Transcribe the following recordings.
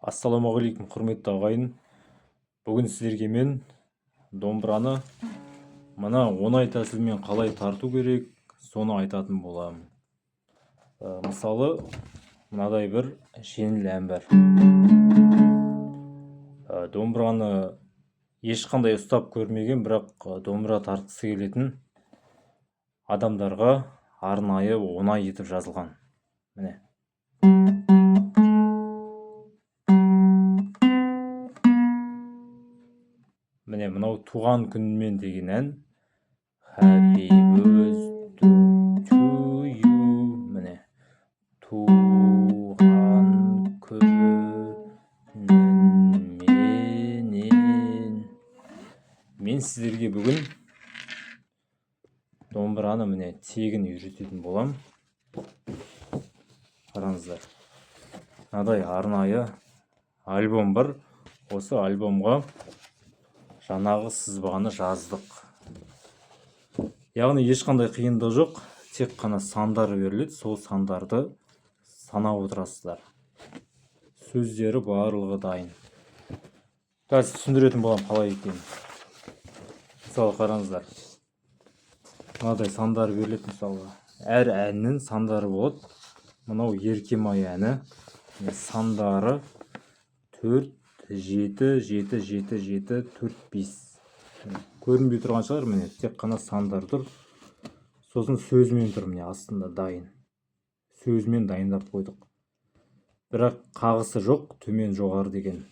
Ассалаумағалейкум, құрметті ағайын. Бүгін сіздерге мен домбыраны мына оңай тәсілмен қалай тарту керек, соны айтатын боламын. Мысалы, мынадай бір жеңіл ән бар. Домбыраны ешқандай ұстап көрмеген, бірақ домбыра тартқысы келетін адамдарға арнайы оңай етіп жазылған. Міне. Міне мынау туған күнмен деген ән. Happy birthday to you. Міне. Туған күнменен. Мен сіздерге бүгін домбыраны міне тегін үйрететін болам. Қараңыздар. Мынадай арнайы альбом бар. Осы альбомға жаңағы сызбаны жаздық. Яғни ешқандай қиындығы жоқ, тек қана сандар беріледі, сол сандарды санап отырасыздар. Сөздері барлығы дайын. Қазір түсіндіретін болам қалай екенін. Мысалы қараңыздар. Мынадай сандар беріледі мысалы. Әр әннің сандары болады. Мынау Еркемай әні. Сандары 4 7 7 7 7 4 5. Көрінбей тұрған шығар, міне тек қана сандар тұр. Сосын сөзмен тұр, міне астында дайын. Сөзмен дайындап қойдық. Бірақ қағысы жоқ, төмен жоғары деген.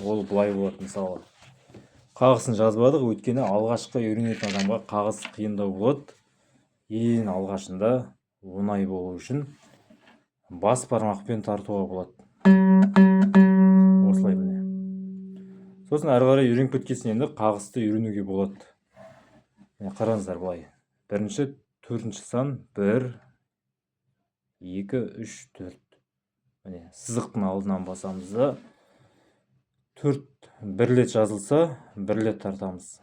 Ол былай болады мысалы. Қағысын жазбадық, өйткені алғашқы үйренетін адамға қағыс қиындау болады. Ең алғашында оңай болу үшін бас бармақпен тартуға болады. Осылай міне. Сосын әрі қарай үйреніп кеткесін енді қағысты үйренуге болады. Қараңыздар былай. Бірінші, төртінші сан 1 2 3 4. Міне сызықтың алдынан басамыз да 4 бірлет жазылса, бірлет тартамыз.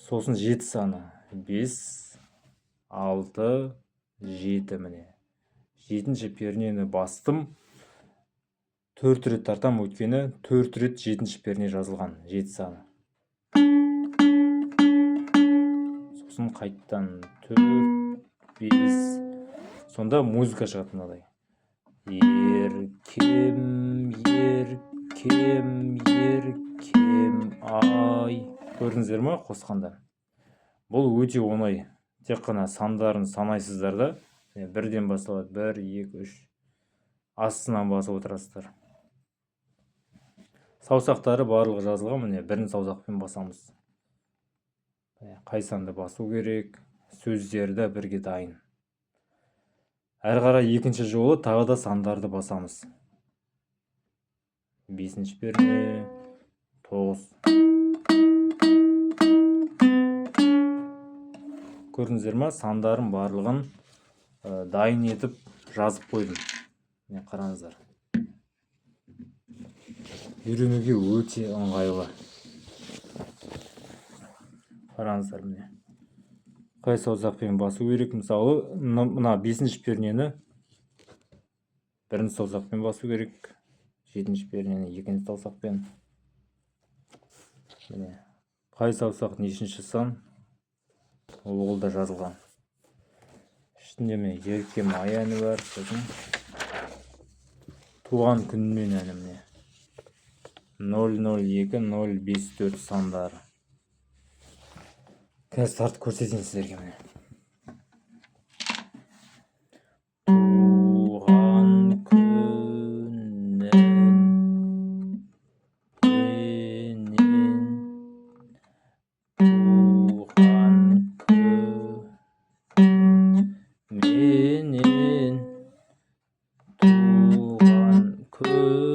Сосын 7 саны 5 6 7 міне. 7-ші пернені бастым. 4 рет тартам, өйткені 4 рет 7-ші перне жазылған, 7 саны. Сосын қайттан 4 5. Сонда музыка шығады мынадай. Еркем, еркем, еркем, ай. Көрдіңіздер ме қосқанда? Бұл өте оңай. Тек қана сандарын санайсыздар да. Бірден басталады. 1 2 3. Астынан басып отырасыздар. Саусақтары барлығы жазылған, міне бірінші саусақпен басамыз. Қай санды басу керек, сөздері де бірге дайын. Әрі қарай екінші жолы тағы да сандарды басамыз. 5-ші перне 9. Көрдіңіздер ме? Сандарын барлығын дайын етіп жазып қойдым. Міне қараңыздар. Үйренуге өте ыңғайлы. Қараңыздар міне. Қай саусақпен басу керек? Мысалы, мына 5-ші пернені 1-ші саусақпен басу керек. 7-ші пернені 2-ші саусақпен. Міне. Қай саусақ нешінші сан? Ол да жазылған. Ішінде міне Еркемай әні бар. Сосын туған күнмен әні міне. 002 054 сандары. Қазір тартып көрсетейін сіздерге міне. Туған күннен туған күнменен туған күнін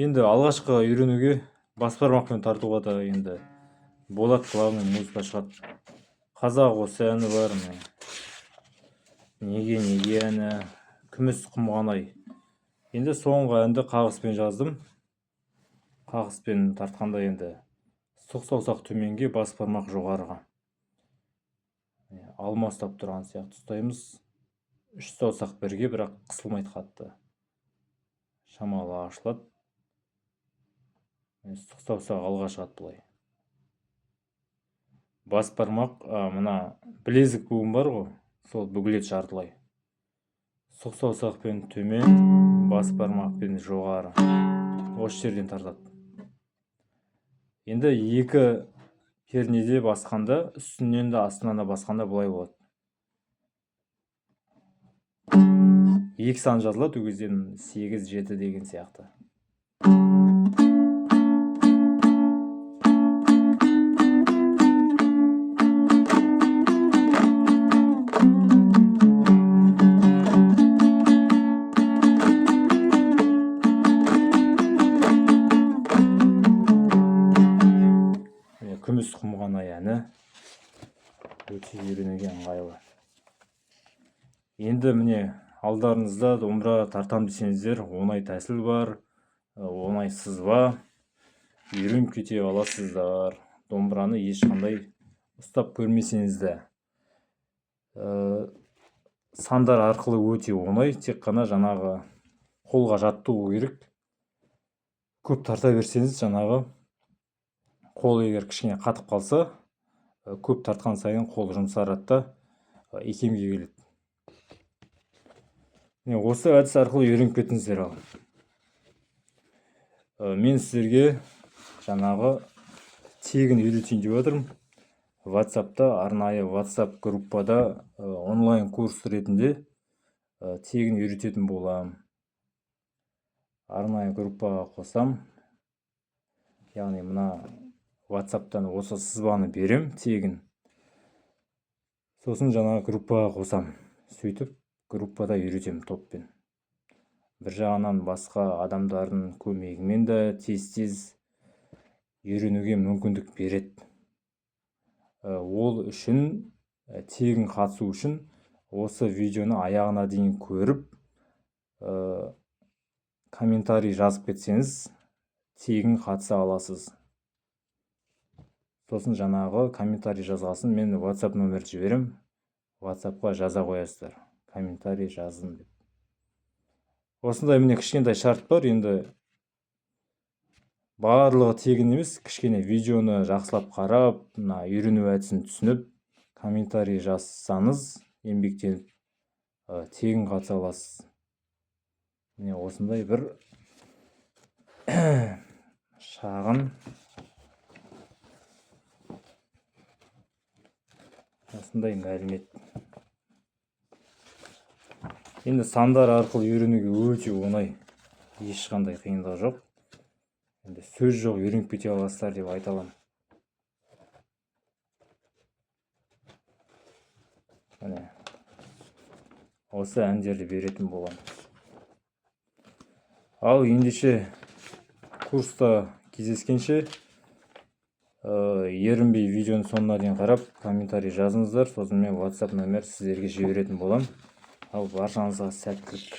енді алғашқы үйренуге бас бармақпен тартуға да енді болады, главный музыка шығады. Қазақ осы әні бар. Неге әні, күміс құмғанай. Енді соңғы әнді қағыспен жаздым. Қағыспен тартқанда енді сұқ саусақ төменге, бас бармақ жоғарыға. алма ұстап тұрған сияқты ұстаймыз. 3 саусақ бірге, бірақ қысылмайды қатты. Шамалы ашылады. Сұқ саусақ алға шығады былай. Бас бармақ, мына білезік буын бар ғой, сол бүгілет жартылай. Сұқ саусақпен төмен, бас бармақпен жоғары. Осы жерден тартады. Енді екі пернеде басқанда, үстінен де астынан да басқанда былай болады. 2 сан жазылады, ол кезден 8-7 деген сияқты. Күміс құмғана әні өте үйренуге ыңғайлы. Енді міне алдарыңызда домбыра тартам десеңіздер, оңай тәсіл бар, оңай сызба, үйреніп кете аласыздар. Домбыраны ешқандай ұстап көрмесеңіз де. Сандар арқылы өте оңай, тек қана жаңағы қолға жаттығу керек. Көп тарта берсеңіз, жаңағы қол егер кішкене қатып қалса, көп тартқан сайын қол жұмсарады да икемге келеді. Осы әдіс арқылы үйреніп кетіңіздер. Мен сіздерге жаңағы тегін үйретейін деп отырмын. WhatsApp'та, арнайы WhatsApp группада онлайн курс ретінде тегін үйрететін боламын. Арнайы группаға қосам. Яғни мына WhatsApp'тан осы сызбаны берем тегін. Сосын жаңа группаға қосам. Сөйтіп, группада үйретем топпен. Бір жағынан басқа адамдардың көмегімен де тез үйренуге мүмкіндік береді. Ол үшін, тегін қатысу үшін, осы видеоны аяғына дейін көріп, комментарий жазып кетсеңіз, тегін қатыса аласыз. Сосын жаңағы комментарий жазғасын мен WhatsApp нөмірді жіберем. WhatsAppқа жаза қоясыздар. Комментарий жазын деп. Осындай міне кішкентай шарт бар. Енді барлығы тегін емес, кішкене видеоны жақсылап қарап, үйрену әдісін түсініп, комментарий жазсаңыз, еңбектеніп, тегін қатыса аласыз. Міне осындай бір шағын осындай мәлімет. Енді сандар арқылы үйренуге өте оңай, ешқандай қиындығы жоқ. Енді сөз жоқ, үйреніп кете аласыздар деп айта аламын. Міне осы әндерді беретін боламын. Ал ендеше курста кездескенше, ерінбей видеоның соңына дейін қарап, комментарий жазыңыздар. Сосын мен WhatsApp нөмір сіздерге жіберетін боламын. Ал баршаңызға сәттілік.